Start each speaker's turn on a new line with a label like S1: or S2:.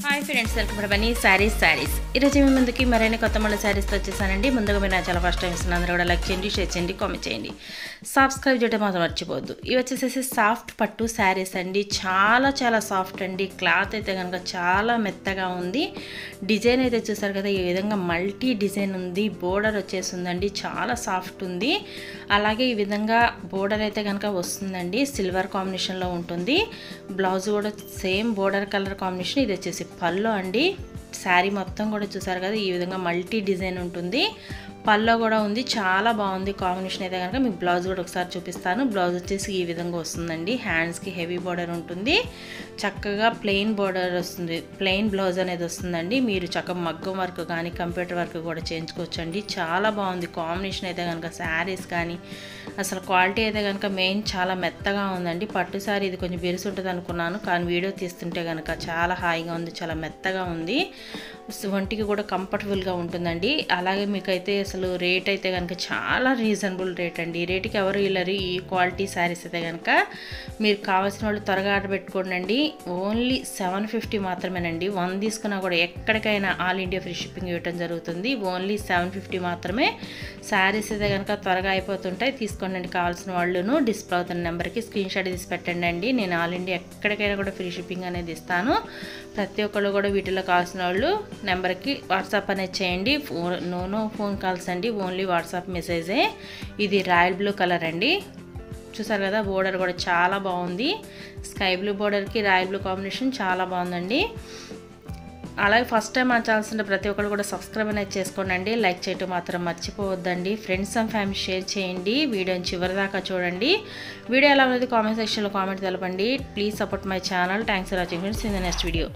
S1: Hi friends, welcome to Bunny saris ఈరోజు మీ ముందుకి మరైన కొత్త మళ్ళీ శారీస్తో వచ్చేసానండి. ముందుగా మీరు నా చాలా ఫస్ట్ టైం ఇస్తున్న అందరూ కూడా లైక్ చేయండి, షేర్ చేయండి, కామెంట్ చేయండి, సబ్స్క్రైబ్ చేయడం మాత్రం మర్చిపోవద్దు. ఇవి వచ్చేసేసి సాఫ్ట్ పట్టు శారీస్ అండి. చాలా సాఫ్ట్ అండి. క్లాత్ అయితే కనుక చాలా మెత్తగా ఉంది. డిజైన్ అయితే చూసారు కదా, ఈ విధంగా మల్టీ డిజైన్ ఉంది. బోర్డర్ వచ్చేసిందండి, చాలా సాఫ్ట్ ఉంది. అలాగే ఈ విధంగా బోర్డర్ అయితే కనుక వస్తుందండి, సిల్వర్ కాంబినేషన్లో ఉంటుంది. బ్లౌజ్ కూడా సేమ్ బోర్డర్ కలర్ కాంబినేషన్. ఇది వచ్చేసి పల్లో అండి. శారీ మొత్తం కూడా చూసారు కదా, ఈ విధంగా మల్టీ డిజైన్ ఉంటుంది. పల్లో కూడా ఉంది, చాలా బాగుంది కాంబినేషన్ అయితే కనుక. మీకు బ్లౌజ్ కూడా ఒకసారి చూపిస్తాను. బ్లౌజ్ వచ్చేసి ఈ విధంగా వస్తుందండి. హ్యాండ్స్కి హెవీ బార్డర్ ఉంటుంది, చక్కగా ప్లెయిన్ బార్డర్ వస్తుంది, ప్లెయిన్ బ్లౌజ్ అనేది వస్తుందండి. మీరు చక్కగా మగ్గం వర్క్ కానీ కంప్యూటర్ వర్క్ కూడా చేయించుకోవచ్చండి. చాలా బాగుంది కాంబినేషన్ అయితే కనుక. శారీస్ కానీ అసలు క్వాలిటీ అయితే కనుక మెయిన్ చాలా మెత్తగా ఉందండి. పట్టు శారీ ఇది కొంచెం బిరుసు ఉంటుంది అనుకున్నాను, కానీ వీడియో తీస్తుంటే కనుక చాలా హాయిగా ఉంది, చాలా మెత్తగా ఉంది. ఒంటికి కూడా కంఫర్టబుల్గా ఉంటుందండి. అలాగే మీకైతే అసలు రేట్ అయితే కనుక చాలా రీజనబుల్ రేట్ అండి. ఈ రేటుకి ఎవరు ఇల్లరు. ఈ క్వాలిటీ శారీస్ అయితే కనుక మీరు కావాల్సిన వాళ్ళు త్వరగా ఆర్డర్ పెట్టుకోండి. ఓన్లీ 750 మాత్రమేనండి. 1 తీసుకున్నా కూడా ఎక్కడికైనా ఆల్ ఇండియా ఫ్రీ షిప్పింగ్ ఇవ్వడం జరుగుతుంది. ఓన్లీ 750 మాత్రమే. శారీస్ అయితే కనుక త్వరగా అయిపోతుంటాయి, తీసుకోండి కావాల్సిన వాళ్ళును. డిస్ప్లే అవుతున్న నెంబర్కి స్క్రీన్ షాట్ తీసి పెట్టండి అండి. నేను ఆల్ ఇండియా ఎక్కడికైనా కూడా ఫ్రీ షిప్పింగ్ అనేది ఇస్తాను. ప్రతి ఒక్కళ్ళు కూడా వీటిలో కావాల్సిన వాళ్ళు నెంబర్కి వాట్సాప్ అనేది చేయండి. నో ఫోన్ కాల్స్ అండి, ఓన్లీ వాట్సాప్ మెసేజే. ఇది రాయల్ బ్లూ కలర్ అండి. చూసారు కదా, బోర్డర్ కూడా చాలా బాగుంది. స్కై బ్లూ బోర్డర్కి రాయల్ బ్లూ కాంబినేషన్ చాలా బాగుందండి. అలాగే ఫస్ట్ టైం మన ఛానల్స్ ప్రతి ఒక్కరు కూడా సబ్స్క్రైబ్ అనేది చేసుకోండి. లైక్ చేయటం మాత్రం మర్చిపోవద్దండి. ఫ్రెండ్స్ అండ్ ఫ్యామిలీ షేర్ చేయండి. వీడియోని చివరి దాకా చూడండి. వీడియో ఎలా ఉన్నది కామెంట్ సెక్షన్లో కామెంట్ తెలపండి. Please support my channel. Thanks for watching friends. In the next video.